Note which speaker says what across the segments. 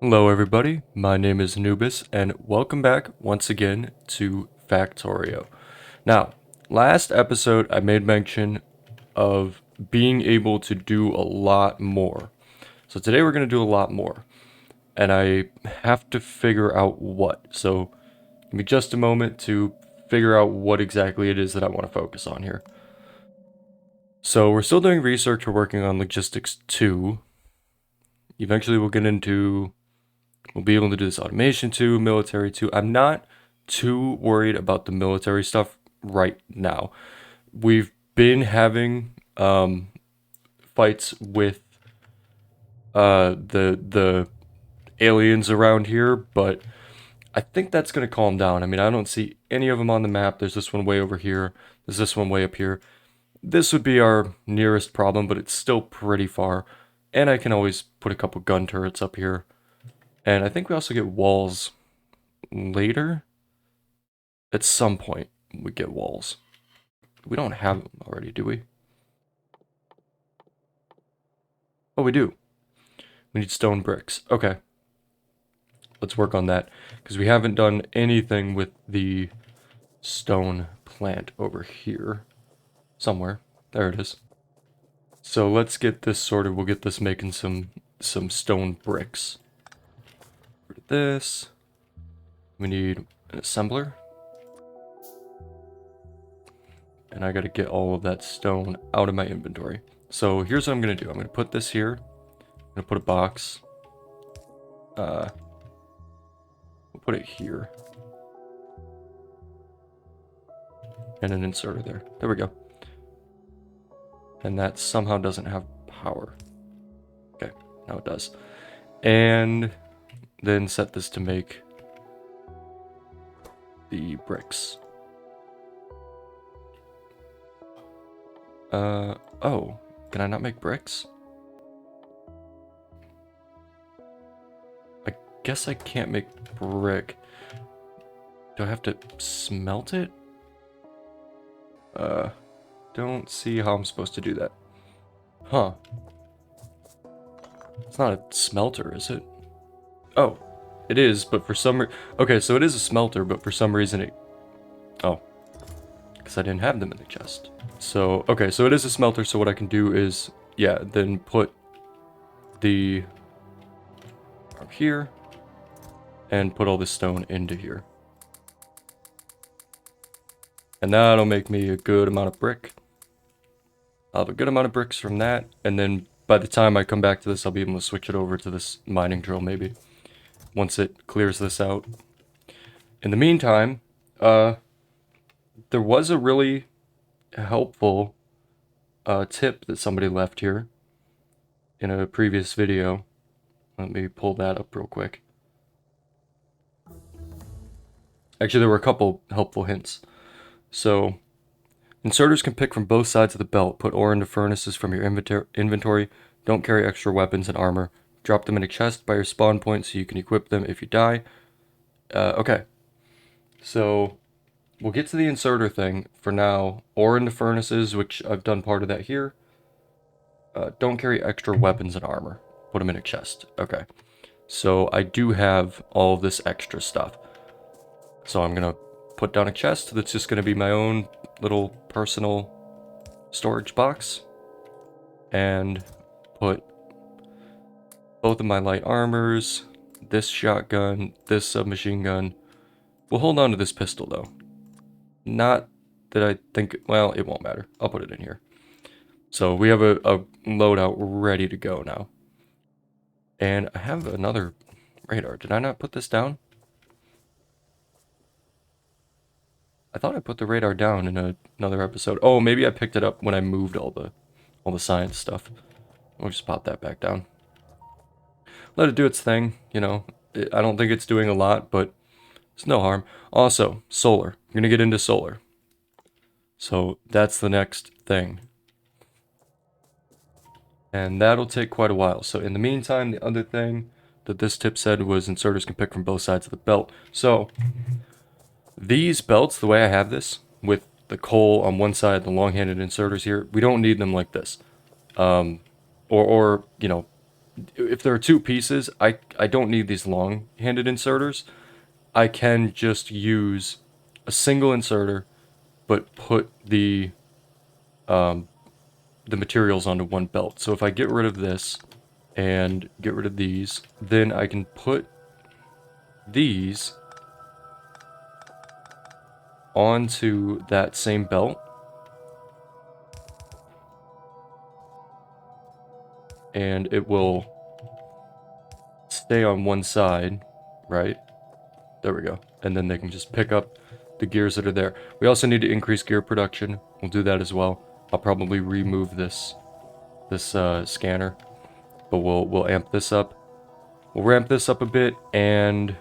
Speaker 1: Hello everybody, my name is Anubis and welcome back once again to Factorio. Now, last episode I made mention of being able to do a lot more. So today we're going to do a lot more and I have to figure out what. So give me just a moment to figure out what exactly it is that I want to focus on here. So we're still doing research, we're working on logistics 2. Eventually we'll get into We'll be able to do this automation too, military too. I'm not too worried about the military stuff right now. We've been having fights with the aliens around here, but I think that's gonna calm down. I mean, I don't see any of them on the map. There's this one way over here. There's this one way up here. This would be our nearest problem, but it's still pretty far. And I can always put a couple gun turrets up here. And I think we also get walls later. At some point, we get walls. We don't have them already, do we? Oh, we do. We need stone bricks. Okay. Let's work on that. Because we haven't done anything with the stone plant over here. Somewhere. There it is. So let's get this sorted. We'll get this making some stone bricks. This. We need an assembler. And I gotta get all of that stone out of my inventory. So here's what I'm gonna do. I'm gonna put this here. I'm gonna put a box. We'll put it here. And an inserter there. There we go. And that somehow doesn't have power. Okay, now it does. And then set this to make the bricks. Oh, can I not make bricks? I guess I can't make brick. Do I have to smelt it? Don't see how I'm supposed to do that. Huh. It's not a smelter, is it? Oh, it is, but for some okay, so it is a smelter, but for some reason it... Oh. Because I didn't have them in the chest. So, okay, so it is a smelter, so what I can do is, yeah, then put the... up here, and put all the stone into here. And that'll make me a good amount of brick. I'll have a good amount of bricks from that, and then by the time I come back to this, I'll be able to switch it over to this mining drill, maybe. Once it clears this out. In the meantime, there was a really helpful tip that somebody left here in a previous video. Let me pull that up real quick. Actually, there were a couple helpful hints. So, inserters can pick from both sides of the belt. Put ore into furnaces from your inventory. Don't carry extra weapons and armor. Drop them in a chest by your spawn point so you can equip them if you die. Okay. So, we'll get to the inserter thing for now. Ore into furnaces, which I've done part of that here. Don't carry extra weapons and armor. Put them in a chest. Okay. So, I do have all of this extra stuff. So, I'm going to put down a chest that's just going to be my own little personal storage box. And put both of my light armors, this shotgun, this submachine gun. We'll hold on to this pistol though. Not that I think, well, it won't matter. I'll put it in here. So we have a loadout ready to go now. And I have another radar. Did I not put this down? I thought I put the radar down in another episode. Oh, maybe I picked it up when I moved all the science stuff. We'll just pop that back down. Let it do its thing, you know. I don't think it's doing a lot, but it's no harm. Also, solar. I'm gonna get into solar. So that's the next thing. And that'll take quite a while. So in the meantime, the other thing that this tip said was inserters can pick from both sides of the belt. So these belts, the way I have this, with the coal on one side, the long-handed inserters here, we don't need them like this. Or you know, if there are two pieces, I don't need these long-handed inserters. I can just use a single inserter, but put the materials onto one belt. So if I get rid of this and get rid of these, then I can put these onto that same belt, and it will stay on one side, right? There we go. And then they can just pick up the gears that are there. We also need to increase gear production. We'll do that as well. I'll probably remove this scanner, but we'll amp this up. We'll ramp this up a bit, and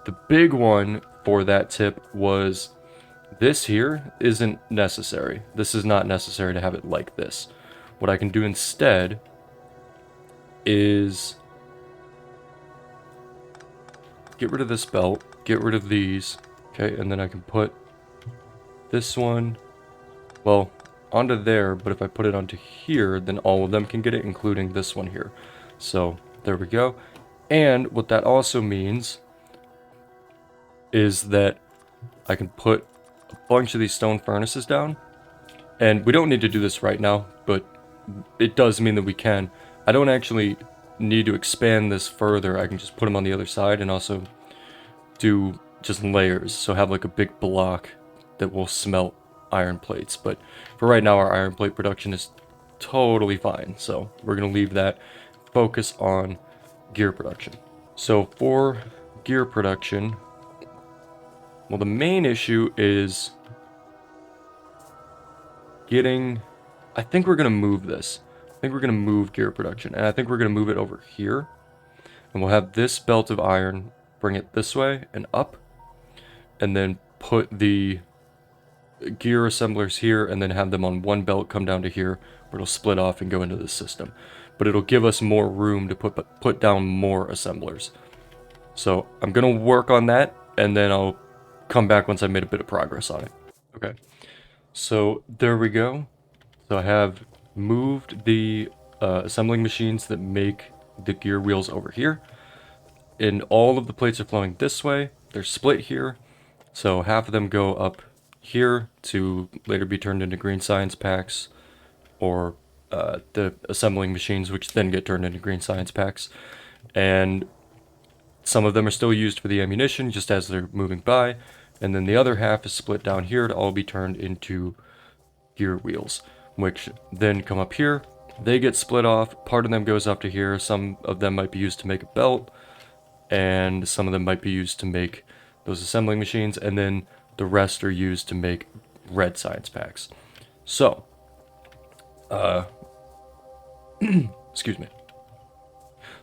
Speaker 1: the big one for that tip was this here isn't necessary. This is not necessary to have it like this. What I can do instead is get rid of this belt, get rid of these, okay, and then I can put this one, well, onto there, but if I put it onto here, then all of them can get it, including this one here. So, there we go. And what that also means is that I can put a bunch of these stone furnaces down, and we don't need to do this right now, but it does mean that we can. I don't actually need to expand this further. I can just put them on the other side and also do just layers, so have like a big block that will smelt iron plates. But for right now, our iron plate production is totally fine, so we're gonna leave that, focus on gear production. So for gear production, well, the main issue is getting, I think we're gonna move this. I think we're gonna move gear production, and I think we're gonna move it over here, and we'll have this belt of iron, bring it this way and up, and then put the gear assemblers here, and then have them on one belt come down to here, where it'll split off and go into the system. But it'll give us more room to put down more assemblers. So I'm gonna work on that, and then I'll come back once I've made a bit of progress on it. Okay, so there we go. So I have moved the assembling machines that make the gear wheels over here, and all of the plates are flowing this way. They're split here, so half of them go up here to later be turned into green science packs, or the assembling machines, which then get turned into green science packs. And some of them are still used for the ammunition just as they're moving by, and then the other half is split down here to all be turned into gear wheels, which then come up here. They get split off. Part of them goes up to here. Some of them might be used to make a belt, and some of them might be used to make those assembling machines, and then the rest are used to make red science packs. So, excuse me.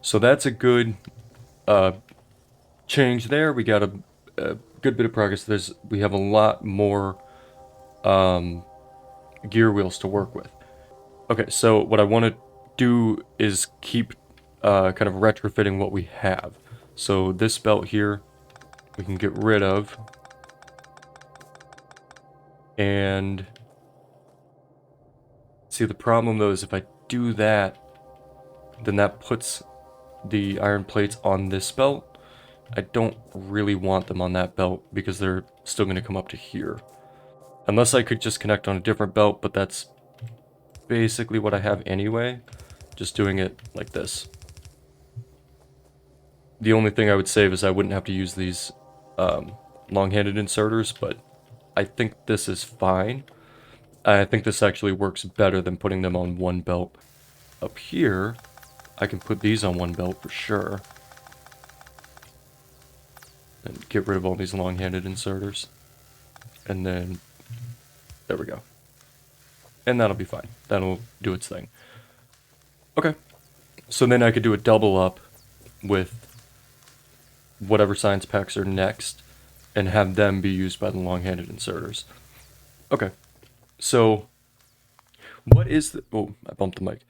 Speaker 1: So that's a good change there. We got a good bit of progress. We have a lot more gear wheels to work with. Okay, so what I want to do is keep kind of retrofitting what we have. So this belt here, we can get rid of. And see, the problem though is if I do that, then that puts the iron plates on this belt. I don't really want them on that belt because they're still going to come up to here. Unless I could just connect on a different belt, but that's basically what I have anyway. Just doing it like this. The only thing I would save is I wouldn't have to use these long-handed inserters, but I think this is fine. I think this actually works better than putting them on one belt. Up here, I can put these on one belt for sure. And get rid of all these long-handed inserters. And then, there we go. And that'll be fine. That'll do its thing. Okay. So then I could do a double up with whatever science packs are next, and have them be used by the long-handed inserters. Okay. So, what is the... Oh, I bumped the mic.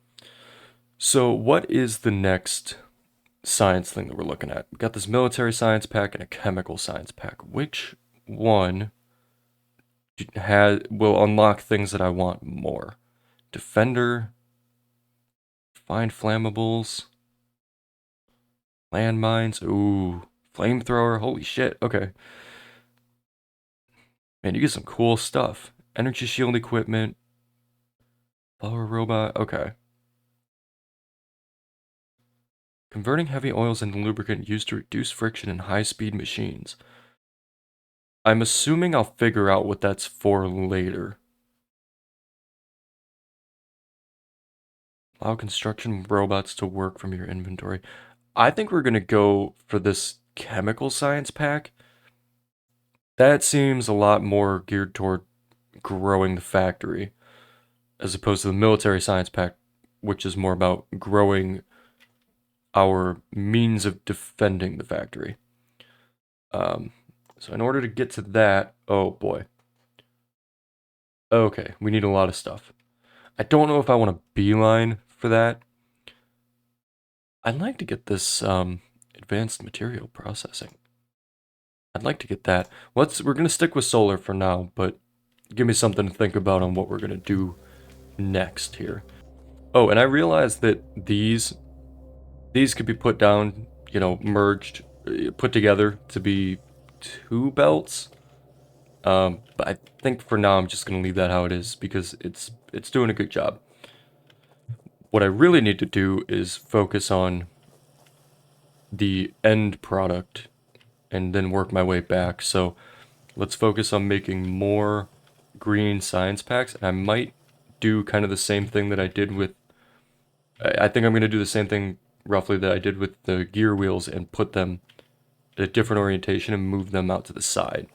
Speaker 1: So, what is the next science thing that we're looking at? We got this military science pack and a chemical science pack. Which one will unlock things that I want more? Defender, find flammables. Landmines. Ooh. Flamethrower. Holy shit. Okay. Man, you get some cool stuff. Energy shield equipment. Power robot. Okay. Converting heavy oils into lubricant used to reduce friction in high-speed machines. I'm assuming I'll figure out what that's for later. Allow construction robots to work from your inventory. I think we're going to go for this chemical science pack. That seems a lot more geared toward growing the factory, as opposed to the military science pack, which is more about growing our means of defending the factory. Um, so in order to get to that, oh boy. Okay, we need a lot of stuff. I don't know if I want a beeline for that. I'd like to get this advanced material processing. I'd like to get that. We're gonna stick with solar for now, but give me something to think about on what we're gonna do next here. Oh, and I realized that these could be put down, you know, merged, put together to be two belts. But I think for now I'm just gonna leave that how it is because it's doing a good job. What I really need to do is focus on the end product and then work my way back. So let's focus on making more green science packs. And I might do kind of the same thing that I did with. I think I'm going to do the same thing roughly that I did with the gear wheels and put them at a different orientation and move them out to the side.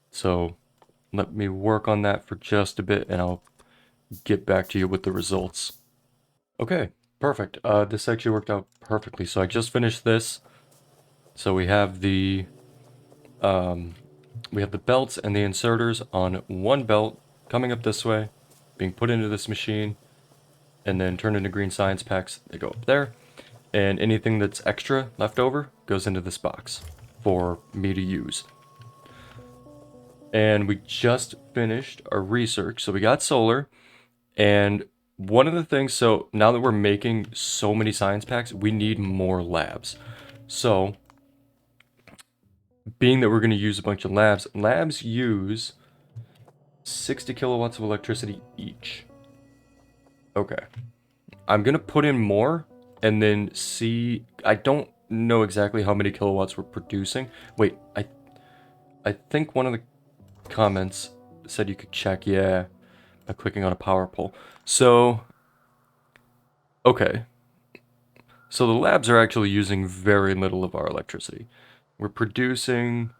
Speaker 1: So let me work on that for just a bit and I'll get back to you with the results. Okay, perfect. This actually worked out perfectly. So I just finished this. So we have the belts and the inserters on one belt coming up this way, being put into this machine, and then turned into green science packs. They go up there, and anything that's extra left over goes into this box for me to use. And we just finished our research. So we got solar, and one of the things, so now that we're making so many science packs, we need more labs. So being that we're going to use a bunch of labs use 60 kilowatts of electricity each. Okay. I'm going to put in more and then see. I don't know exactly how many kilowatts we're producing. Wait, I think one of the comments said you could check, yeah, by clicking on a power pole. So, okay. So the labs are actually using very little of our electricity. We're producing,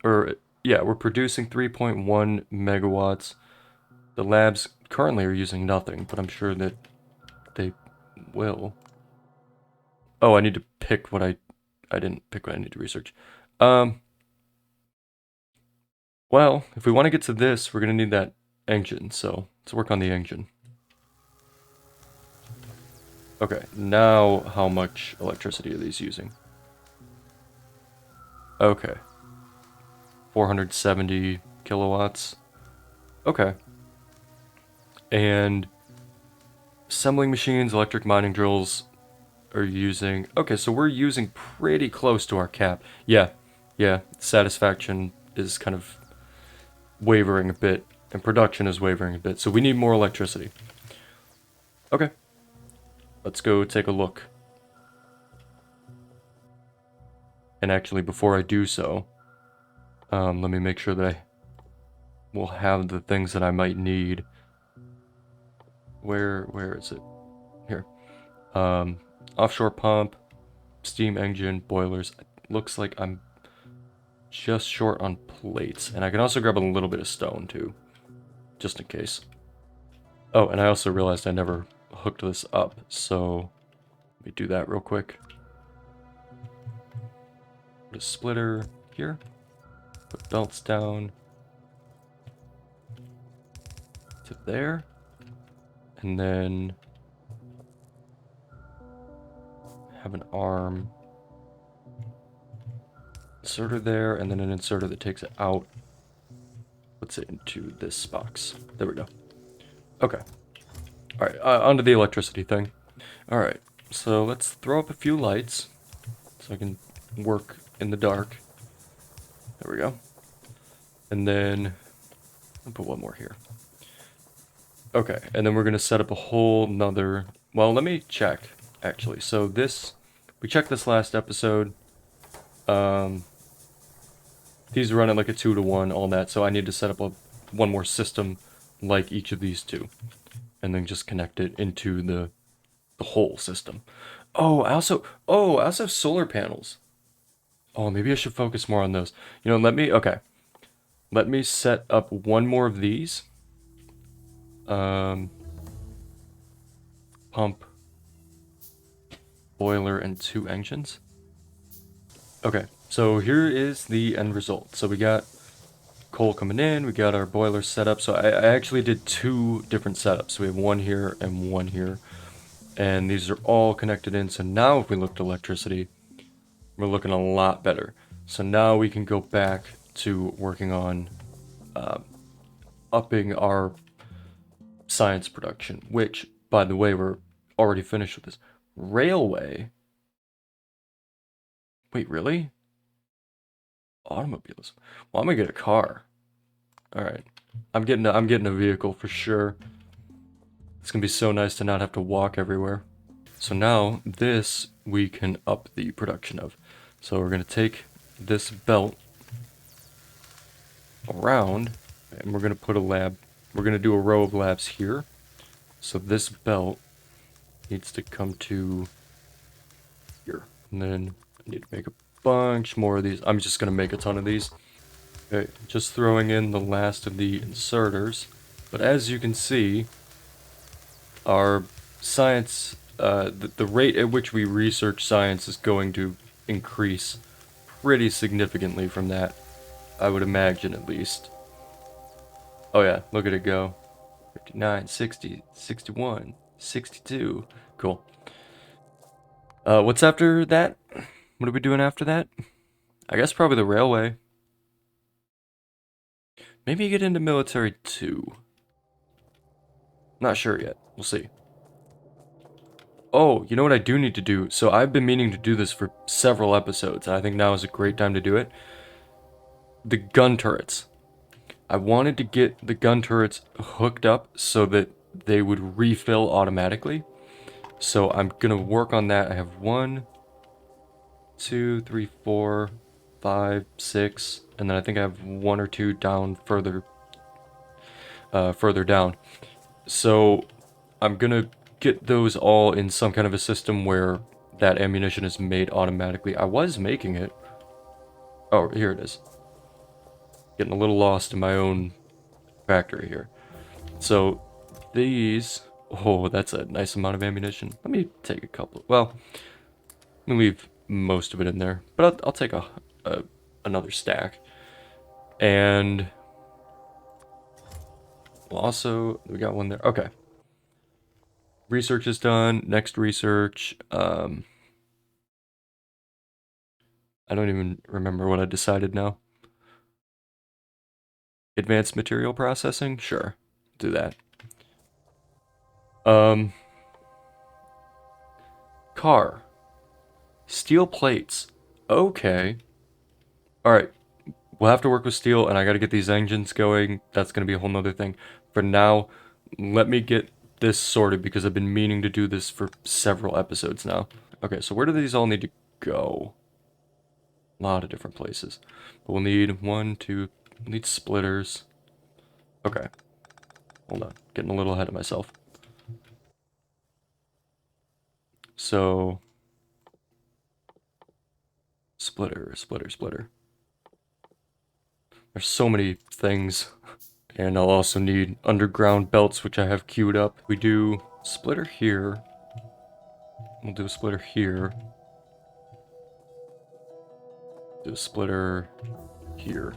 Speaker 1: or yeah, we're producing 3.1 megawatts. The labs currently are using nothing, but I'm sure that they will. Oh, I need to pick what I didn't pick what I need to research. Um, well, if we want to get to this, we're going to need that engine, so let's work on the engine. Okay, now how much electricity are these using? Okay. 470 kilowatts. Okay. And assembling machines, electric mining drills are using... Okay, so we're using pretty close to our cap. Yeah, satisfaction is kind of wavering a bit, and production is wavering a bit, so we need more electricity. Okay, let's go take a look. And actually, before I do so, let me make sure that I will have the things that I might need. Where is it? Here. Offshore pump, steam engine, boilers. It looks like I'm just short on plates, and I can also grab a little bit of stone too, just in case. Oh, and I also realized I never hooked this up, so let me do that real quick. Put a splitter here. Put belts down to there. And then have an arm inserter there, and then an inserter that takes it out. Puts it into this box. There we go. Okay. Alright, onto the electricity thing. Alright. So let's throw up a few lights so I can work in the dark. There we go. And then I'll put one more here. Okay, and then we're gonna set up a whole nother, well, let me check, actually. So we checked this last episode. Um, these run at like a 2-to-1, all that, so I need to set up one more system like each of these two. And then just connect it into the whole system. I also have solar panels. Oh, maybe I should focus more on those. Okay. Let me set up one more of these. Um, Pump, boiler, and 2 engines. Okay, so here is the end result. So we got coal coming in, we got our boiler set up. So I actually did 2 different setups. We have one here and one here. And these are all connected in. So now if we look at electricity, we're looking a lot better. So now we can go back to working on upping our science production, which, by the way, we're already finished with this. Railway? Wait, really? Automobiles? Well, I'm gonna get a car. All right, I'm getting a vehicle for sure. It's gonna be so nice to not have to walk everywhere. So now this we can up the production of. So we're gonna take this belt around and we're gonna put a lab. We're gonna do a row of labs here. So this belt needs to come to here. And then I need to make a bunch more of these. I'm just gonna make a ton of these. Okay, just throwing in the last of the inserters. But as you can see, our science, the rate at which we research science is going to increase pretty significantly from that, I would imagine at least. Oh yeah, look at it go. 59, 60, 61, 62. Cool. What's after that? What are we doing after that? I guess probably the railway. Maybe get into military too. Not sure yet. We'll see. Oh, you know what I do need to do? So I've been meaning to do this for several episodes, and I think now is a great time to do it. The gun turrets. I wanted to get the gun turrets hooked up so that they would refill automatically. So I'm gonna work on that. I have 1, 2, 3, 4, 5, 6, and then I think I have 1 or 2 down further down. So I'm gonna get those all in some kind of a system where that ammunition is made automatically. I was making it. Oh, here it is. Getting a little lost in my own factory here. So these, oh, that's a nice amount of ammunition. Let me take a couple. Well, let me leave most of it in there, but I'll take another stack. And we'll also, we got one there. Okay. Research is done. Next research. I don't even remember what I decided now. Advanced material processing? Sure. Do that. Car. Steel plates. Okay. Alright. We'll have to work with steel, and I gotta get these engines going. That's gonna be a whole nother thing. For now, let me get this sorted, because I've been meaning to do this for several episodes now. Okay, so where do these all need to go? A lot of different places. But we'll need we'll need splitters. Okay. Hold on. Getting a little ahead of myself. So, splitter. There's so many things. And I'll also need underground belts, which I have queued up. We do splitter here. We'll do a splitter here. Do a splitter here.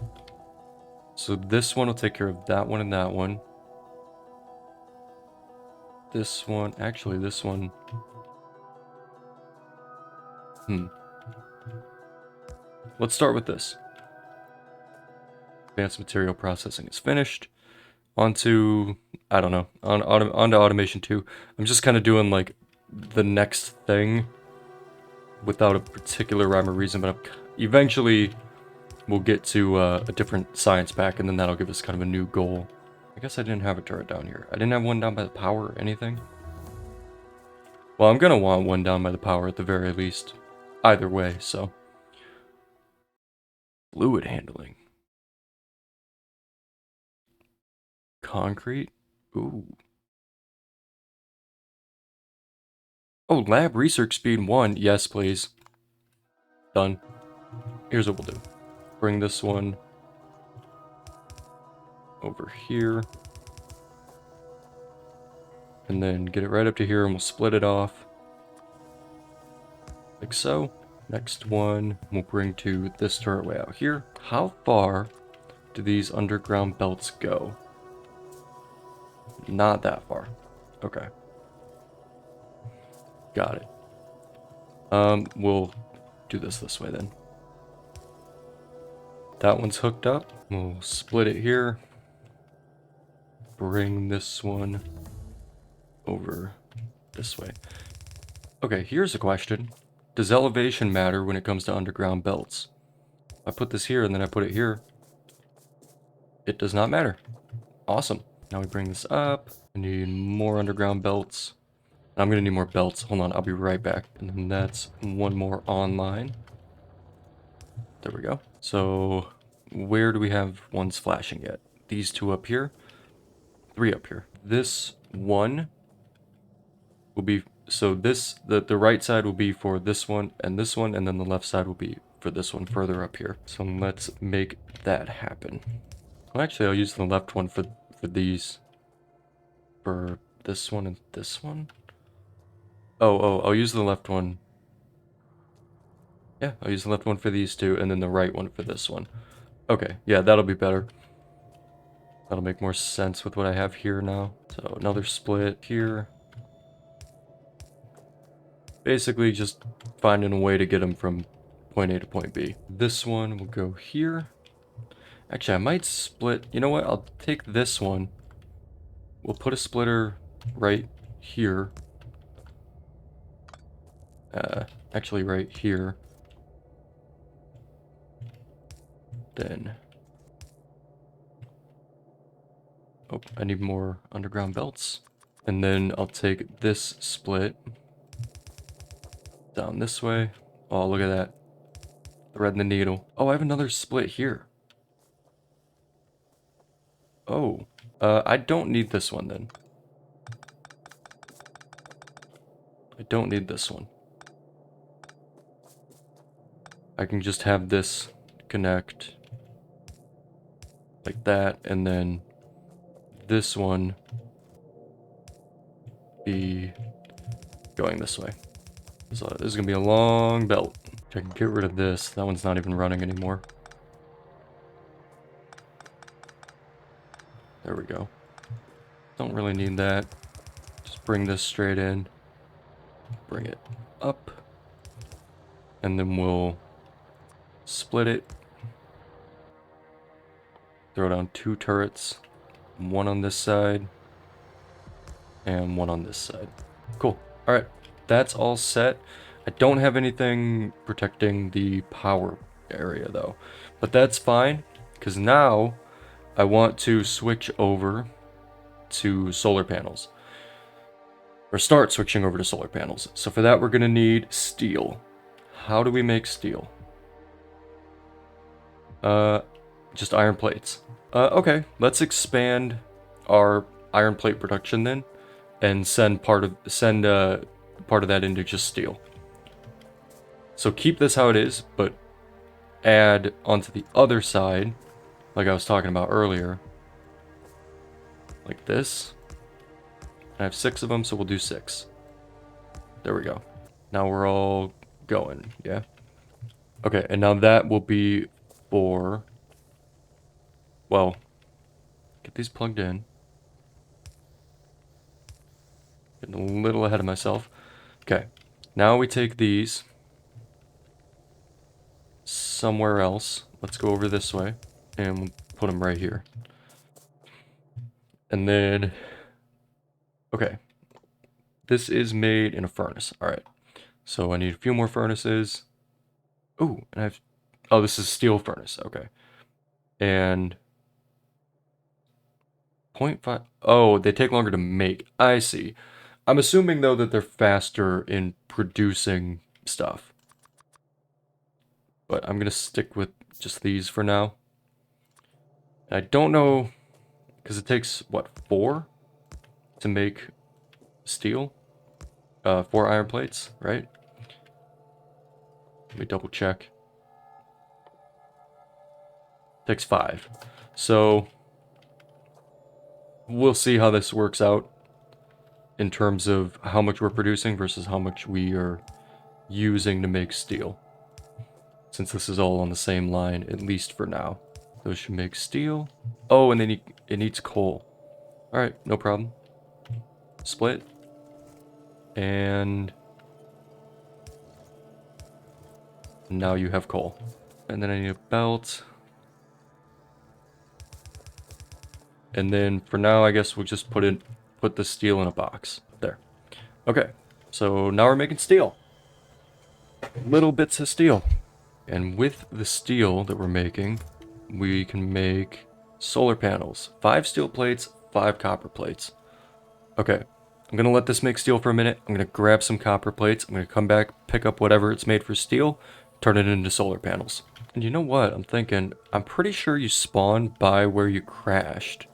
Speaker 1: So this one will take care of that one and that one. This one, actually this one. Let's start with this. Advanced material processing is finished. Onto, I don't know, onto automation 2. I'm just kind of doing like the next thing without a particular rhyme or reason, but eventually we'll get to a different science pack, and then that'll give us kind of a new goal. I guess I didn't have a turret down here. I didn't have one down by the power or anything. Well, I'm gonna want one down by the power at the very least. Either way, so. Fluid handling. Concrete. Ooh. Oh, lab research speed 1. Yes, please. Done. Here's what we'll do. Bring this one over here. And then get it right up to here, and we'll split it off. Like so. Next one we'll bring to this turret way out here. How far do these underground belts go? Not that far. Okay. Got it. We'll do this way then. That one's hooked up. We'll split it here. Bring this one over this way. Okay, here's a question. Does elevation matter when it comes to underground belts? I put this here and then I put it here. It does not matter. Awesome. Now we bring this up. I need more underground belts. I'm gonna need more belts. Hold on, I'll be right back. And then that's one more online. There we go. So where do we have ones flashing yet? These two up here. 3 up here. This one will be, so this, the right side will be for this one, and then the left side will be for this one further up here. So let's make that happen. Well, actually, I'll use the left one for these. For this one and this one. Oh, I'll use the left one. Yeah, I'll use the left one for these two, and then the right one for this one. Okay, yeah, that'll be better. That'll make more sense with what I have here now. So another split here. Basically just finding a way to get them from point A to point B. This one will go here. Actually, I might split. You know what? I'll take this one. We'll put a splitter right here. Actually right here. Then... oh, I need more underground belts. And then I'll take this split down this way. Oh, look at that. Threading the needle. Oh, I have another split here. Oh, I don't need this one then. I don't need this one. I can just have this connect like that, and then this one be going this way. So this is gonna be a long belt. I can get rid of this. That one's not even running anymore. There we go. Don't really need that. Just bring this straight in. Bring it up. And then we'll split it. Throw down 2 turrets. One on this side. And one on this side. Cool. Alright. That's all set. I don't have anything protecting the power area though. But that's fine. Because now I want to switch over to solar panels. Or start switching over to solar panels. So for that we're going to need steel. How do we make steel? Just iron plates. Okay, let's expand our iron plate production then, and send part of that into just steel. So keep this how it is, but add onto the other side, like I was talking about earlier, like this. I have 6 of them, so we'll do 6. There we go. Now we're all going, yeah? Okay, and now that will be for... well, get these plugged in. Getting a little ahead of myself. Okay, now we take these somewhere else. Let's go over this way, and we'll put them right here. And then... okay. This is made in a furnace. All right. So I need a few more furnaces. Oh, and I've... Oh, this is a steel furnace. Okay. And... 0.5... Oh, they take longer to make. I see. I'm assuming, though, that they're faster in producing stuff. But I'm going to stick with just these for now. I don't know... Because it takes, what, 4 to make steel? 4 iron plates, right? Let me double check. Takes 5. So... We'll see how this works out in terms of how much we're producing versus how much we are using to make steel. Since this is all on the same line, at least for now. Those should make steel. Oh, and then it needs coal. Alright, no problem. Split. And now you have coal. And then I need a belt. And then for now, I guess we'll just put the steel in a box. There. Okay. So now we're making steel. Little bits of steel. And with the steel that we're making, we can make solar panels. 5 steel plates, 5 copper plates. Okay, I'm going to let this make steel for a minute. I'm going to grab some copper plates. I'm going to come back, pick up whatever it's made for steel, turn it into solar panels. And you know what? I'm thinking, I'm pretty sure you spawned by where you crashed.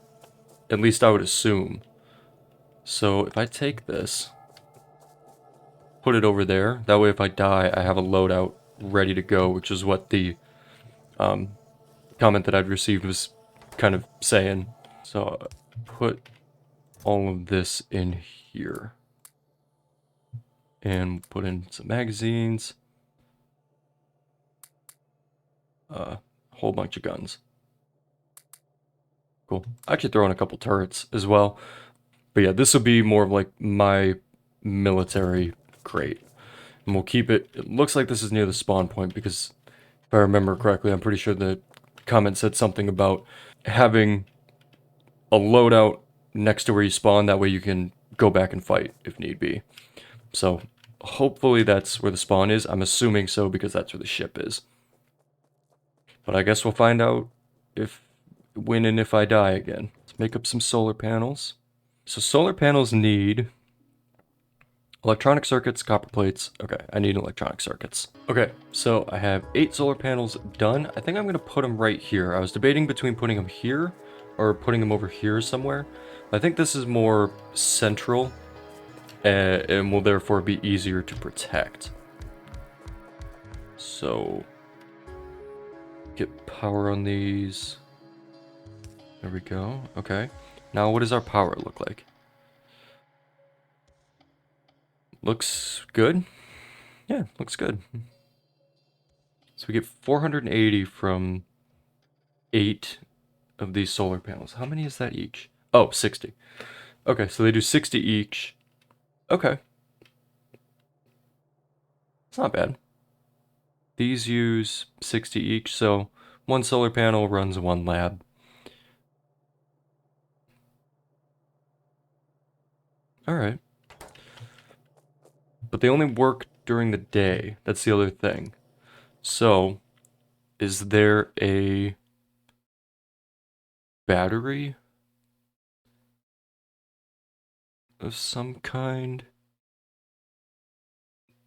Speaker 1: At least I would assume. So if I take this, put it over there, that way if I die, I have a loadout ready to go, which is what the comment that I'd received was kind of saying. So put all of this in here. And put in some magazines. A whole bunch of guns. Cool. I actually throw in a couple turrets as well. But yeah, this will be more of like my military crate. And we'll keep it... It looks like this is near the spawn point because if I remember correctly, I'm pretty sure the comment said something about having a loadout next to where you spawn. That way you can go back and fight if need be. So hopefully that's where the spawn is. I'm assuming so because that's where the ship is. But I guess we'll find out when and if I die again. Let's make up some solar panels. So solar panels need electronic circuits, copper plates. Okay, I need electronic circuits. Okay, so I have 8 solar panels done. I think I'm going to put them right here. I was debating between putting them here or putting them over here somewhere. I think this is more central and will therefore be easier to protect. So, get power on these. There we go. Okay. Now what does our power look like? Looks good. Yeah, looks good. So we get 480 from 8 of these solar panels. How many is that each? Oh, 60. Okay, so they do 60 each. Okay. It's not bad. These use 60 each, so 1 solar panel runs 1 lab. Alright. But they only work during the day. That's the other thing. So, is there a battery of some kind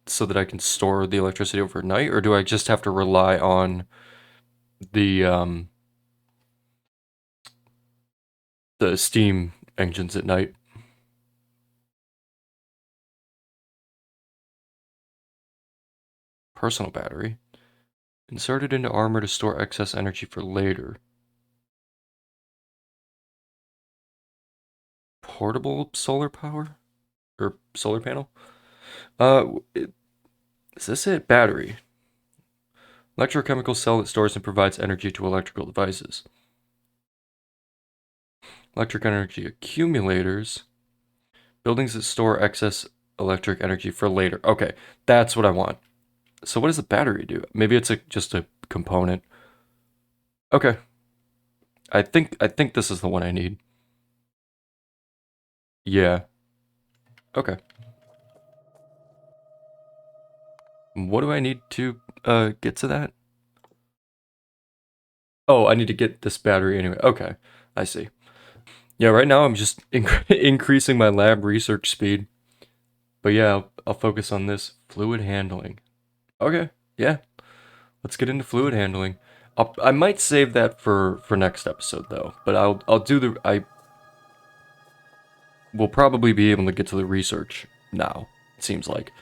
Speaker 1: so that I can store the electricity overnight, or do I just have to rely on the steam engines at night? Personal battery. Inserted into armor to store excess energy for later. Portable solar power? Or solar panel? Is this it? Battery. Electrochemical cell that stores and provides energy to electrical devices. Electric energy accumulators. Buildings that store excess electric energy for later. Okay, that's what I want. So what does the battery do? Maybe it's just a component. Okay. I think this is the one I need. Yeah. Okay. What do I need to get to that? Oh, I need to get this battery anyway. Okay, I see. Yeah, right now I'm just increasing my lab research speed. But yeah, I'll focus on this fluid handling. Okay, yeah, let's get into fluid handling. I might save that for next episode though. But I'll do the I will probably be able to get to the research now. It seems like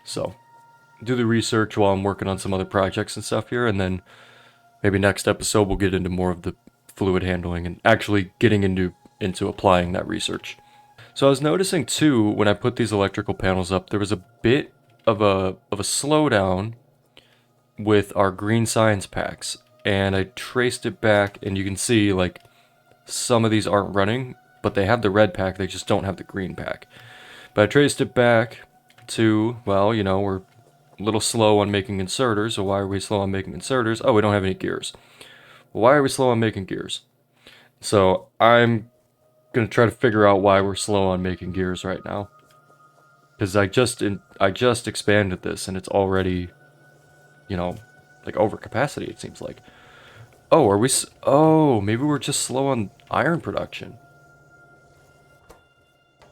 Speaker 1: so. Do the research while I'm working on some other projects and stuff here, and then maybe next episode we'll get into more of the fluid handling and actually getting into applying that research. So I was noticing too when I put these electrical panels up, there was a bit of a slowdown with our green science packs, and I traced it back, and you can see like some of these aren't running, but they have the red pack, they just don't have the green pack. But I traced it back to, well, we're a little slow on making inserters. So why are we slow on making inserters? Oh, we don't have any gears. Why are we slow on making gears? So I'm gonna try to figure out why we're slow on making gears right now. Because I just expanded this and it's already, you know, like over capacity. It seems like. Oh, are we? Oh, maybe we're just slow on iron production.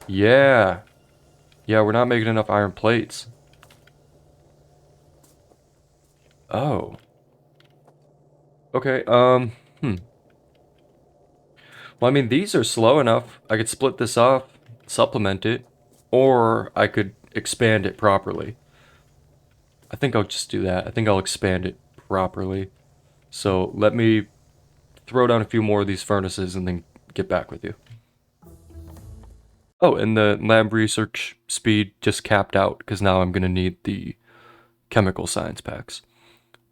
Speaker 1: Yeah, yeah, we're not making enough iron plates. Oh, okay. Hmm. Well, I mean, these are slow enough. I could split this off, supplement it, or I could expand it properly. I think I'll just do that. I think I'll expand it properly. So let me throw down a few more of these furnaces and then get back with you. Oh, and the lab research speed just capped out because now I'm going to need the chemical science packs.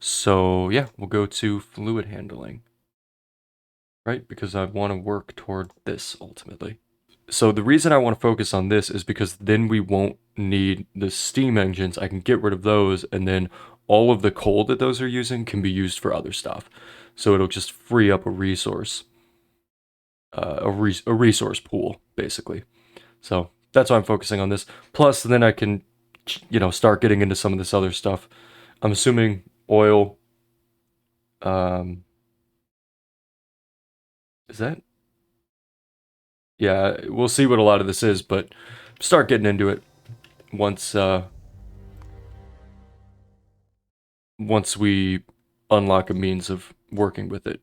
Speaker 1: So yeah, we'll go to fluid handling, right? Because I want to work toward this ultimately. So the reason I want to focus on this is because then we won't need the steam engines. I can get rid of those, and then all of the coal that those are using can be used for other stuff. So it'll just free up a resource, a resource pool, basically. So that's why I'm focusing on this. Plus, then I can, start getting into some of this other stuff. I'm assuming oil. Um, is that? Yeah, we'll see what a lot of this is, but start getting into it once once we unlock a means of working with it.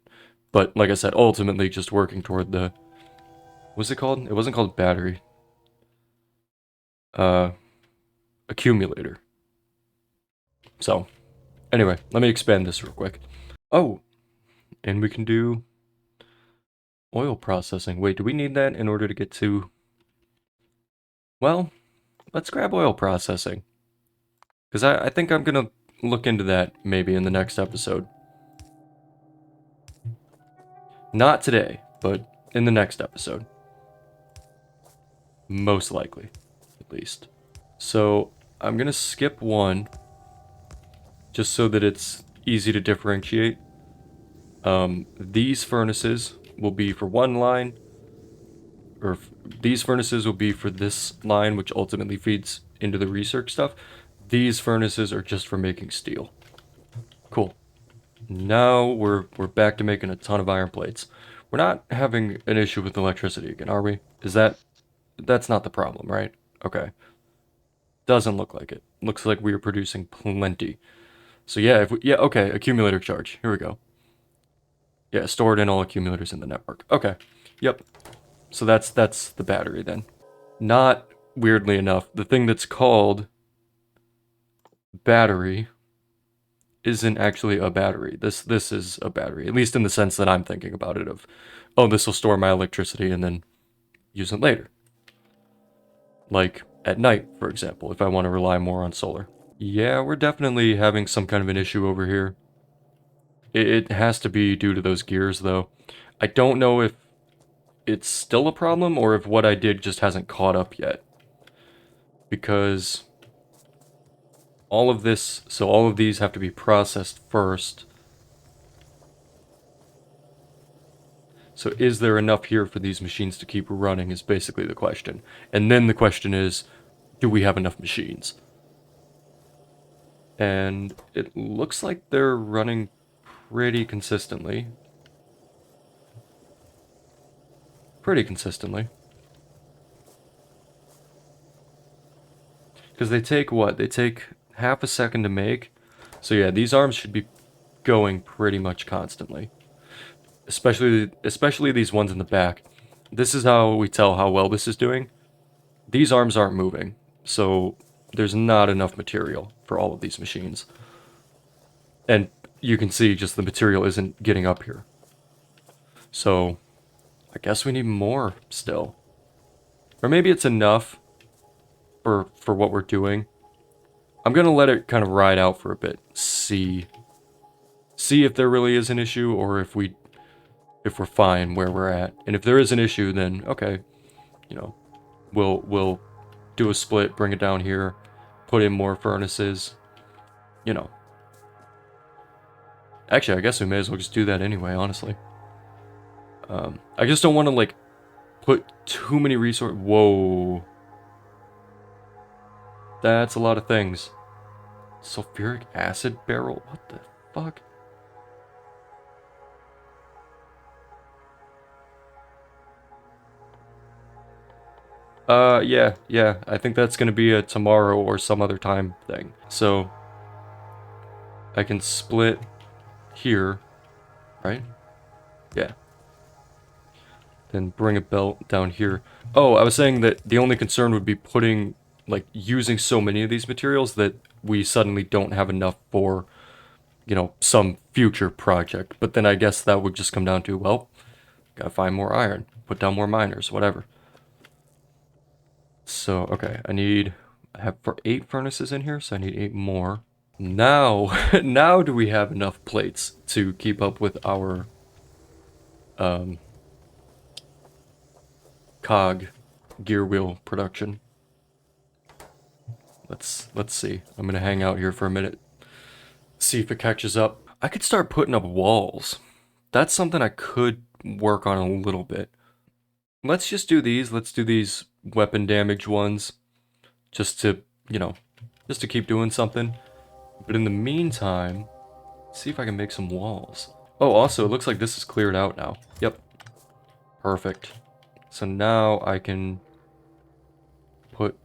Speaker 1: But like I said, ultimately just working toward the what's it called? It wasn't called battery. Uh accumulator. So anyway, let me expand this real quick. Oh, and we can do oil processing. Wait, do we need that in order to get to well, let's grab oil processing. Because I think I'm gonna look into that maybe in the next episode. Not today, but in the next episode. Most likely, at least. So I'm gonna skip one just so that it's easy to differentiate. These furnaces will be for one line, or these furnaces will be for this line, which ultimately feeds into the research stuff. These furnaces are just for making steel. Cool. Now we're back to making a ton of iron plates. We're not having an issue with electricity again, are we? That's not the problem, right? Okay. Doesn't look like it. Looks like we are producing plenty. So yeah, yeah, okay, accumulator charge. Here we go. Yeah, stored in all accumulators in the network. Okay. Yep. So that's the battery then. Not weirdly enough, the thing that's called battery isn't actually a battery. This is a battery, at least in the sense that I'm thinking about it of, oh, this will store my electricity and then use it later. Like at night, for example, if I want to rely more on solar. Yeah, we're definitely having some kind of an issue over here. It has to be due to those gears, though. I don't know if it's still a problem or if what I did just hasn't caught up yet. Because all of these have to be processed first. So is there enough here for these machines to keep running is basically the question. And then the question is, do we have enough machines? And it looks like they're running pretty consistently. Pretty consistently. Because they take what? They take half a second to make. So yeah, these arms should be going pretty much constantly. Especially these ones in the back. This is how we tell how well this is doing. These arms aren't moving, so there's not enough material for all of these machines. And you can see just the material isn't getting up here. So I guess we need more still. Or maybe it's enough for what we're doing. I'm gonna let it kind of ride out for a bit. See if there really is an issue or if we're fine where we're at. And if there is an issue, then okay, you know, we'll do a split, bring it down here, put in more furnaces, you know. Actually, I guess we may as well just do that anyway, honestly. I just don't want to, like, put too many resources. Whoa. That's a lot of things. Sulfuric acid barrel? What the fuck? Yeah. I think that's gonna be a tomorrow or some other time thing. So, I can split here, right? Yeah. Then bring a belt down here. Oh, I was saying that the only concern would be putting, like, using so many of these materials that we suddenly don't have enough for, you know, some future project. But then I guess that would just come down to, well, gotta find more iron, put down more miners, whatever. So, okay, I have for 8 furnaces in here, so I need 8 more. Now, now do we have enough plates to keep up with our, cog gear wheel production? Let's see. I'm gonna hang out here for a minute. See if it catches up. I could start putting up walls. That's something I could work on a little bit. Let's just do these. Let's do these weapon damage ones. Just to, you know, just to keep doing something. But in the meantime, see if I can make some walls. Oh, also, it looks like this is cleared out now. Yep. Perfect. So now I can put...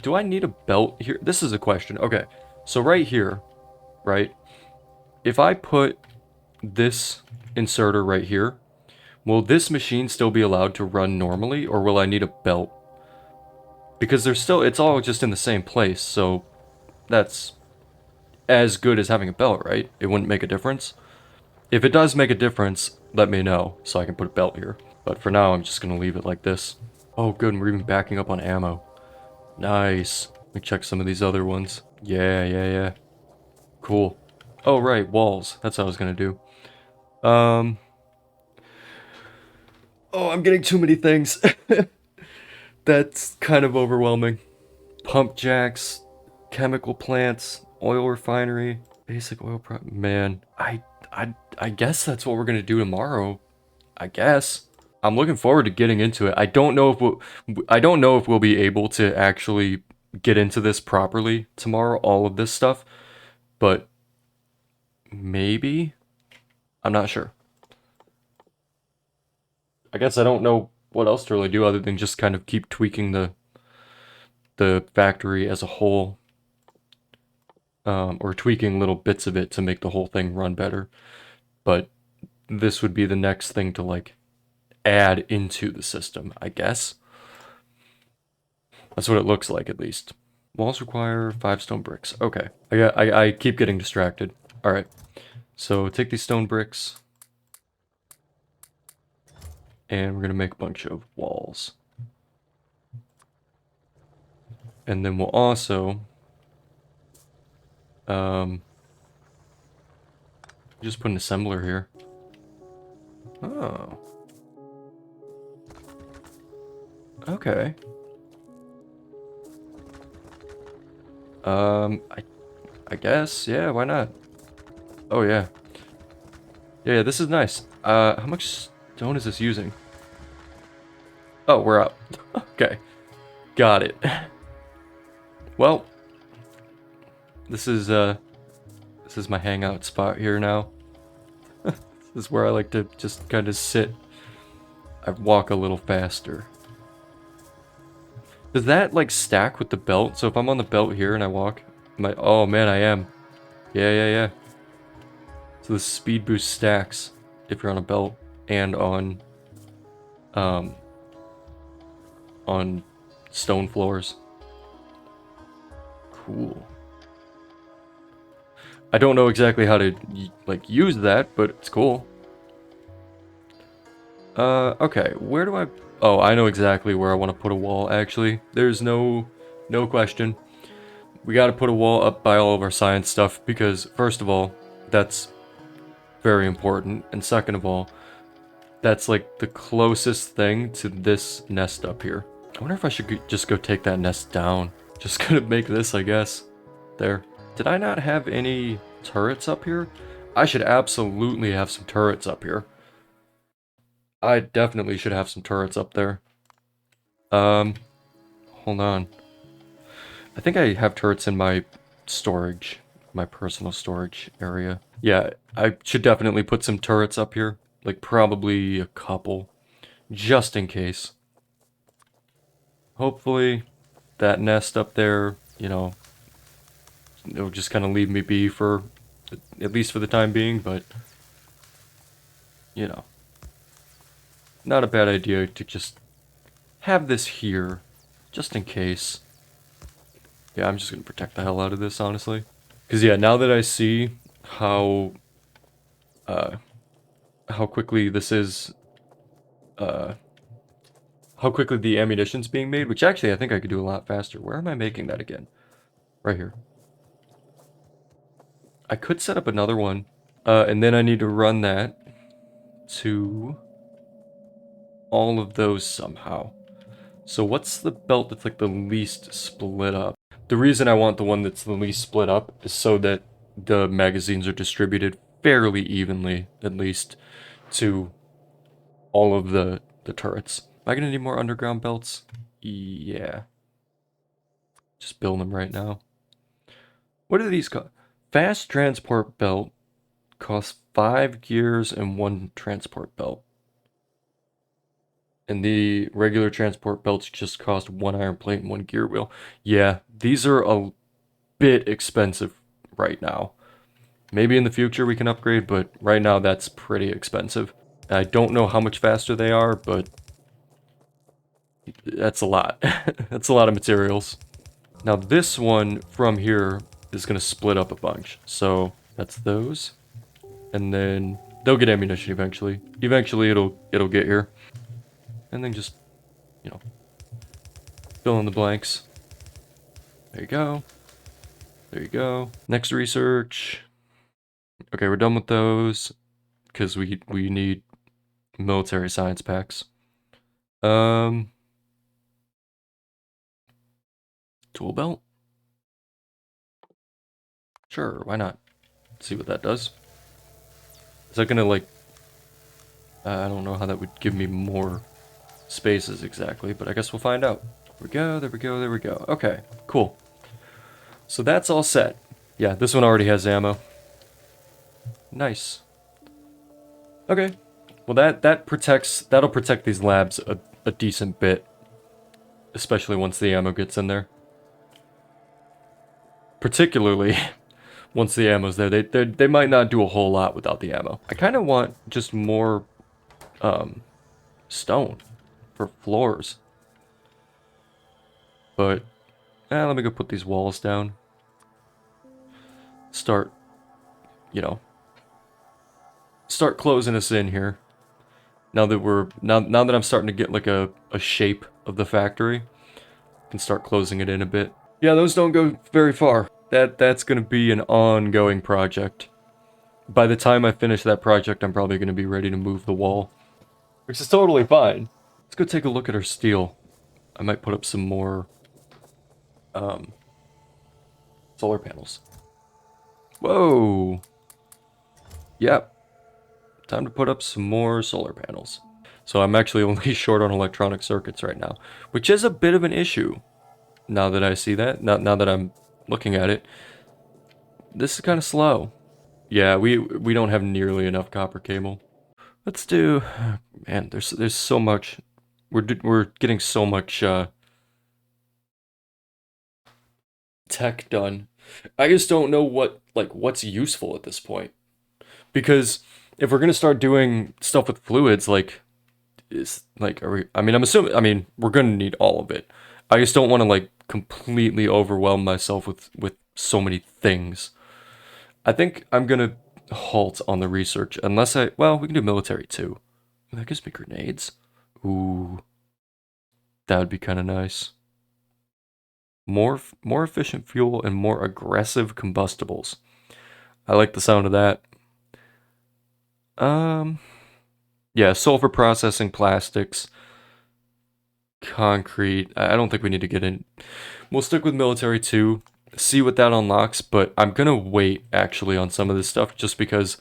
Speaker 1: Do I need a belt here? This is a question. Okay. So right here, right? If I put this inserter right here, will this machine still be allowed to run normally, or will I need a belt? Because there's still, it's all just in the same place, so that's as good as having a belt, right? It wouldn't make a difference. If it does make a difference, let me know, so I can put a belt here. But for now, I'm just gonna leave it like this. Oh, good, and we're even backing up on ammo. Nice. Let me check some of these other ones. Yeah. Cool. Oh, right, walls. That's what I was gonna do. Oh, I'm getting too many things. That's kind of overwhelming. Pump jacks, chemical plants, oil refinery, basic oil man, I guess that's what we're gonna do tomorrow. I guess. I'm looking forward to getting into it. I don't know if we'll be able to actually get into this properly tomorrow, all of this stuff, but maybe? I'm not sure. I guess I don't know what else to really do other than just kind of keep tweaking the factory as a whole, or tweaking little bits of it to make the whole thing run better. But this would be the next thing to, like, add into the system, I guess. That's what it looks like, at least. Walls require 5 stone bricks. Okay. I keep getting distracted. Alright. So take these stone bricks. And we're going to make a bunch of walls. And then we'll also... just put an assembler here. Oh. Okay. I guess, yeah, why not? Oh, yeah. Yeah, this is nice. How much stone is this using? Oh, we're up. Okay. Got it. Well, This is my hangout spot here now. This is where I like to just kind of sit. I walk a little faster. Does that like stack with the belt? So if I'm on the belt here and I walk, oh man, I am. Yeah. So the speed boost stacks if you're on a belt and on stone floors. Cool. I don't know exactly how to like use that, but it's cool. Okay, where do I... Oh, I know exactly where I want to put a wall, actually. There's no question. We gotta put a wall up by all of our science stuff, because, first of all, that's very important, and second of all, that's like the closest thing to this nest up here. I wonder if I should just go take that nest down. Just gonna make this, I guess. There. Did I not have any turrets up here? I should absolutely have some turrets up here. I definitely should have some turrets up there. Hold on. I think I have turrets in my storage, my personal storage area. Yeah, I should definitely put some turrets up here. Like, probably a couple. Just in case. Hopefully, that nest up there, you know, it'll just kind of leave me be for, at least for the time being, but, you know. Not a bad idea to just have this here, just in case. Yeah, I'm just gonna protect the hell out of this, honestly. Because, yeah, now that I see how quickly this is, how quickly the ammunition's being made, which actually I think I could do a lot faster. Where am I making that again? Right here. I could set up another one, and then I need to run that to all of those somehow. So what's the belt that's like the least split up? The reason I want the one that's the least split up is so that the magazines are distributed fairly evenly, at least, to all of the turrets. Am I gonna need more underground belts? Yeah. Just build them right now. What do these cost? Fast transport belt costs 5 gears and 1 transport belt. And the regular transport belts just cost 1 iron plate and 1 gear wheel. Yeah, these are a bit expensive right now. Maybe in the future we can upgrade, but right now that's pretty expensive. I don't know how much faster they are, but that's a lot. That's a lot of materials. Now this one from here is going to split up a bunch. So that's those. And then they'll get ammunition eventually. Eventually it'll get here. And then just, you know, fill in the blanks. There you go. There you go. Next research. Okay, we're done with those because we need military science packs. Tool belt? Sure, why not? See what that does. Is that gonna like... I don't know how that would give me more spaces exactly, but I guess we'll find out. There we go, there we go, there we go. Okay, cool. So that's all set. Yeah, this one already has ammo. Nice. Okay. Well, that'll protect these labs a decent bit. Especially once the ammo gets in there. Particularly once the ammo's there. They might not do a whole lot without the ammo. I kind of want just more stone for floors. But, let me go put these walls down. Start, you know, start closing us in here. Now that now that I'm starting to get like a shape of the factory, I can start closing it in a bit. Yeah, those don't go very far. That's gonna be an ongoing project. By the time I finish that project, I'm probably gonna be ready to move the wall. Which is totally fine. Let's go take a look at our steel. I might put up some more solar panels. Whoa! Yep. Time to put up some more solar panels. So I'm actually only short on electronic circuits right now, which is a bit of an issue. Now that I see that, now that I'm looking at it, This is kind of slow. Yeah, we don't have nearly enough copper cable. Let's do, man, there's so much. We're getting so much tech done. I just don't know what's useful at this point. Because if we're gonna start doing stuff with fluids, like is like are we I mean I'm assuming we're gonna need all of it. I just don't want to like completely overwhelm myself with so many things. I think I'm gonna halt on the research unless we can do military too. That gives me grenades. Ooh, that would be kind of nice. More efficient fuel and more aggressive combustibles. I like the sound of that. Um, yeah, sulfur processing, plastics, concrete. I don't think we need to get in. We'll stick with military too. See what that unlocks, but I'm gonna wait actually on some of this stuff just because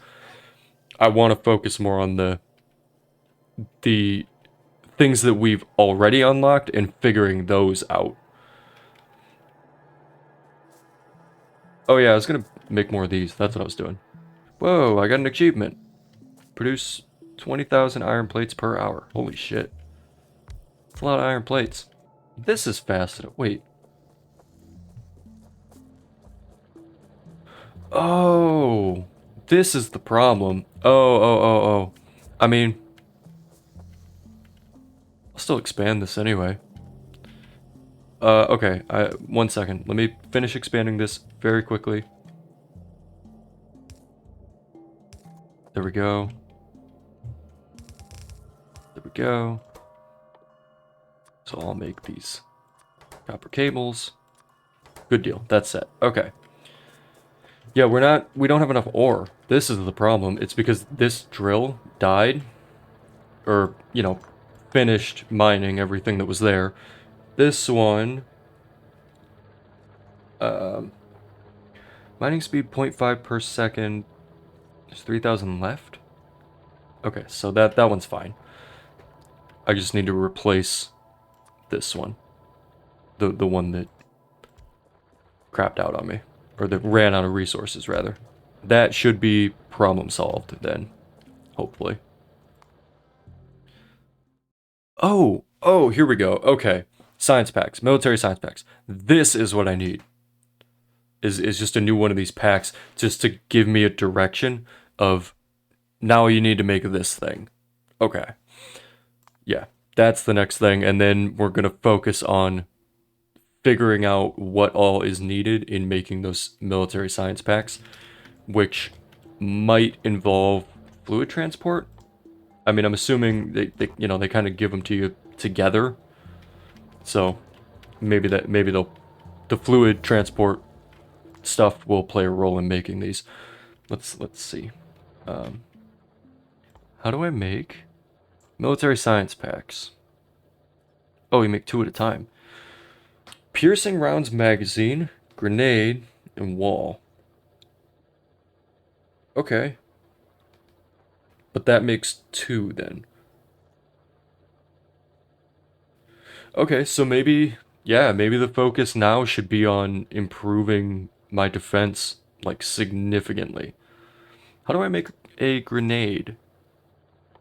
Speaker 1: I want to focus more on the things that we've already unlocked and figuring those out. Oh yeah, I was gonna make more of these. That's what I was doing. Whoa, I got an achievement. Produce 20,000 iron plates per hour. Holy shit. That's a lot of iron plates. This is fast. Wait. Oh, this is the problem. Oh. I mean, I'll still expand this anyway. Okay, 1 second. Let me finish expanding this very quickly. There we go. There we go. So I'll make these copper cables. Good deal. That's set. Okay. Yeah, we don't have enough ore. This is the problem. It's because this drill died, or, finished mining everything that was there. This one, um, mining speed 0.5 per second. There's 3,000 left. Okay, so that one's fine. I just need to replace this one. The one that crapped out on me. Or that ran out of resources, rather. That should be problem solved, then. Hopefully. Oh, here we go. Okay. Science packs. Military science packs. This is what I need. Is just a new one of these packs just to give me a direction of now you need to make this thing. Okay. Yeah. That's the next thing. And then we're going to focus on figuring out what all is needed in making those military science packs, which might involve fluid transport. I mean, I'm assuming they kind of give them to you together. So maybe the fluid transport stuff will play a role in making these. Let's see. Um, how do I make military science packs? Oh, you make 2 at a time. Piercing rounds magazine, grenade, and wall. Okay. But that makes 2 then. Okay, so maybe the focus now should be on improving my defense, like, significantly. How do I make a grenade?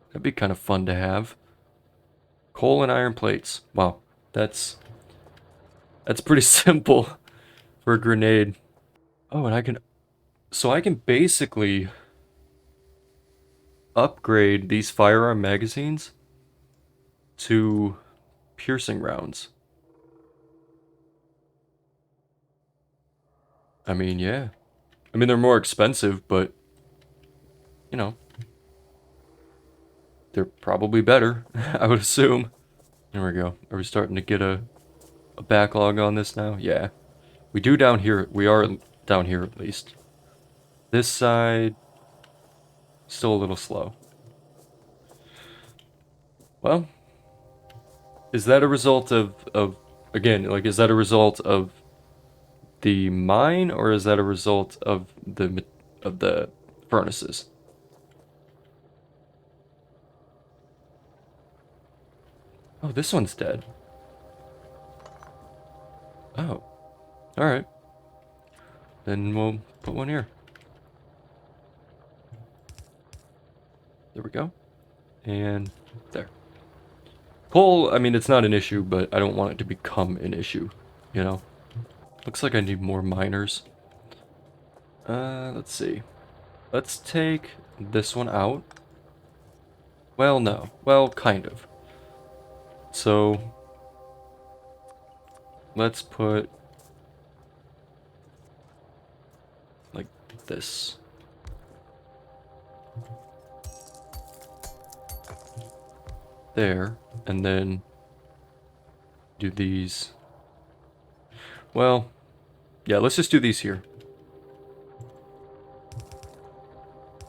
Speaker 1: That'd be kind of fun to have. Coal and iron plates. Wow, that's pretty simple for a grenade. Oh, and I can basically upgrade these firearm magazines to piercing rounds. I mean, yeah. I mean, they're more expensive, but, you know, they're probably better, I would assume. There we go. Are we starting to get a backlog on this now? Yeah. We do down here. We are down here at least. This side, still a little slow. Well, is that a result again, like, is that a result of the mine, or is that a result of the furnaces? Oh, this one's dead. Oh, all right. Then we'll put one here. There we go. And there. Coal, I mean, it's not an issue, but I don't want it to become an issue, you know? Looks like I need more miners. Let's see. Let's take this one out. Well, no. Well, kind of. So, let's put like this. There, and then do these. Well, yeah, let's just do these here.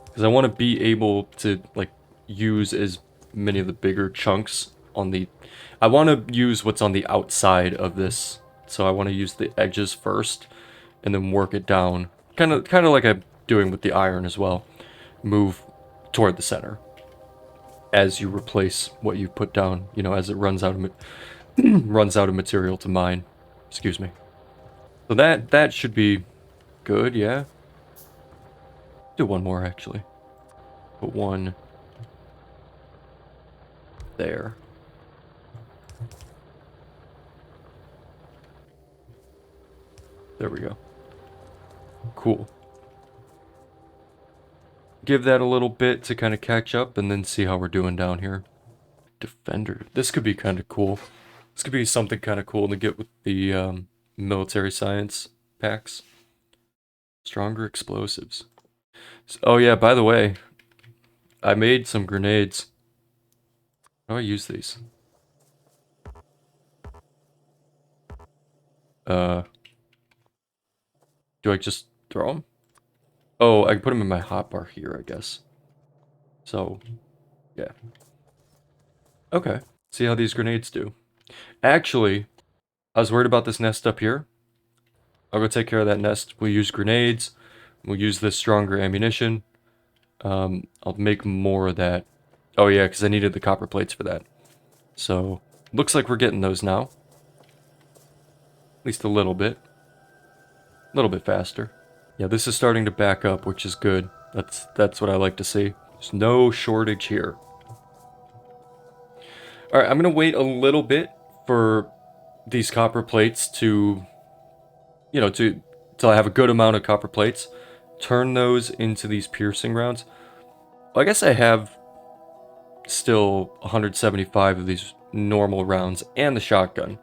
Speaker 1: Because I want to be able to, like, use as many of the bigger chunks on the... I want to use what's on the outside of this. So I want to use the edges first, and then work it down. Kind of like I'm doing with the iron as well. Move toward the center. As you replace what you put down, you know, as it runs out of runs out of material to mine. Excuse me. So that should be good, yeah. Do one more actually. Put one there. There we go. Cool. Give that a little bit to kind of catch up and then see how we're doing down here. Defender. This could be kind of cool. This could be something kind of cool to get with the military science packs. Stronger explosives. So, oh yeah, by the way, I made some grenades. How do I use these? Do I just throw them? Oh, I can put them in my hotbar here, I guess. So, yeah. Okay. See how these grenades do. Actually, I was worried about this nest up here. I'll go take care of that nest. We'll use grenades. We'll use this stronger ammunition. I'll make more of that. Oh yeah, because I needed the copper plates for that. So, looks like we're getting those now. At least a little bit. A little bit faster. Yeah, this is starting to back up, which is good. That's what I like to see. There's no shortage here. Alright, I'm going to wait a little bit for these copper plates to, you know, till I have a good amount of copper plates. Turn those into these piercing rounds. Well, I guess I have still 175 of these normal rounds and the shotgun.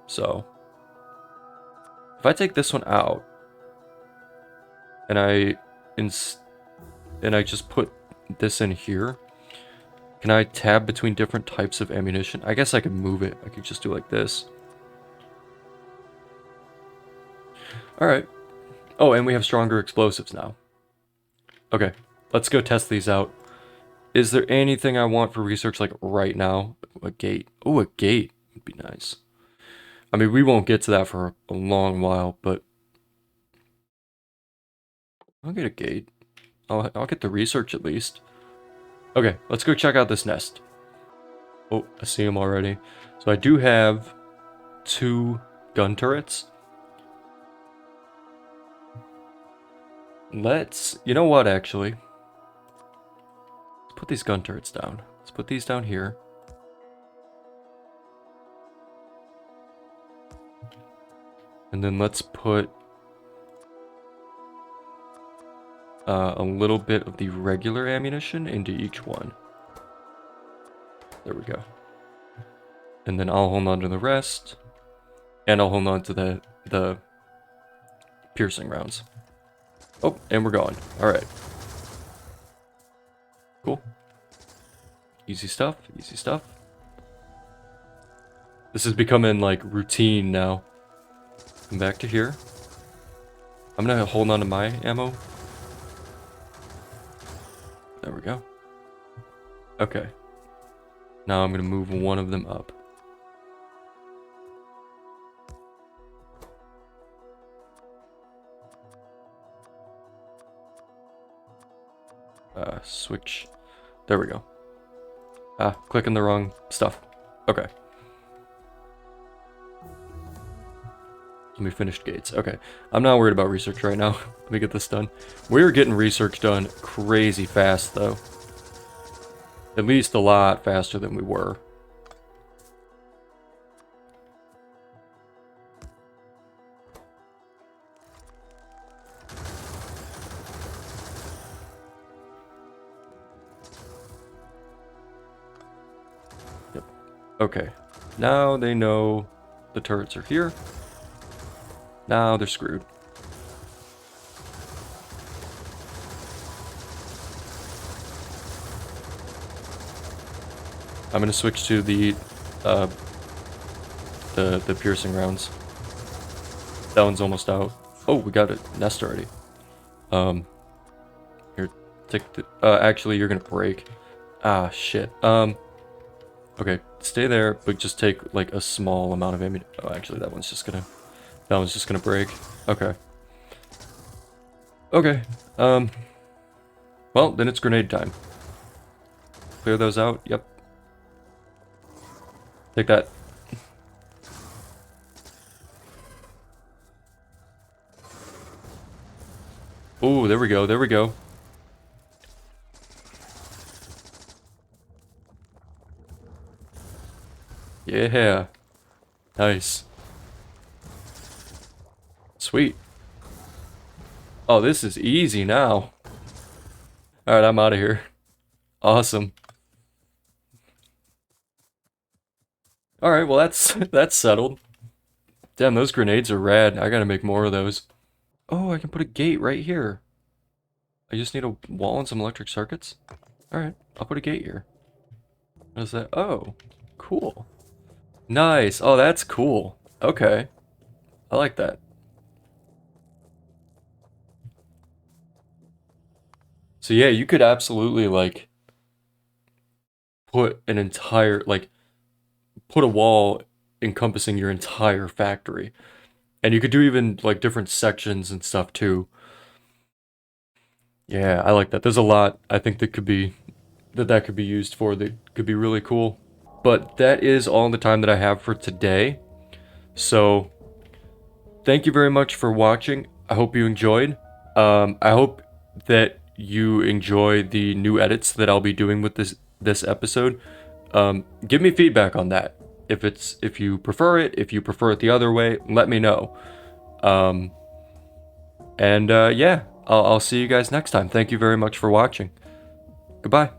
Speaker 1: So, if I take this one out, and I just put this in here, can I tab between different types of ammunition? I guess I could move it. I could just do like this. Alright. Oh, and we have stronger explosives now. Okay, let's go test these out. Is there anything I want for research, like, right now? A gate. Oh, a gate would be nice. I mean, we won't get to that for a long while, but... I'll get a gate. I'll get the research at least. Okay, let's go check out this nest. Oh, I see him already. So I do have 2 gun turrets. You know what, actually? Let's put these gun turrets down. Let's put these down here. And then let's put a little bit of the regular ammunition into each one. There we go. And then I'll hold on to the rest. And I'll hold on to the piercing rounds. Oh, and we're going. Alright. Cool. Easy stuff, easy stuff. This is becoming, like, routine now. Come back to here. I'm gonna hold on to my ammo. There we go. Okay. Now I'm gonna move one of them up. Switch. There we go. Ah, clicking the wrong stuff. Okay. We finished gates. Okay. I'm not worried about research right now. Let me get this done. We're getting research done crazy fast, though. At least a lot faster than we were. Yep. Okay. Now they know the turrets are here. Now they're screwed. I'm gonna switch to the piercing rounds. That one's almost out. Oh, we got a nest already. Here, take the. Actually, you're gonna break. Ah, shit. Okay, stay there, but just take like a small amount of ammunition. Oh, actually, that one's just gonna break. Okay. Okay. Well, then it's grenade time. Clear those out. Yep. Take that. Oh, there we go. There we go. Yeah. Nice. Sweet. Oh, this is easy now. Alright, I'm out of here. Awesome. Alright, well that's settled. Damn, those grenades are rad. I gotta make more of those. Oh, I can put a gate right here. I just need a wall and some electric circuits? Alright, I'll put a gate here. What is that? Oh, cool. Nice. Oh, that's cool. Okay. I like that. So yeah, you could absolutely like put an entire put a wall encompassing your entire factory. And you could do even like different sections and stuff too. Yeah, I like that. There's a lot I think that could be used for that could be really cool. But that is all the time that I have for today. So thank you very much for watching. I hope you enjoyed. I hope that you enjoy the new edits that I'll be doing with this episode. Give me feedback on that. If you prefer it, if you prefer it the other way, let me know. Yeah, I'll see you guys next time. Thank you very much for watching. Goodbye.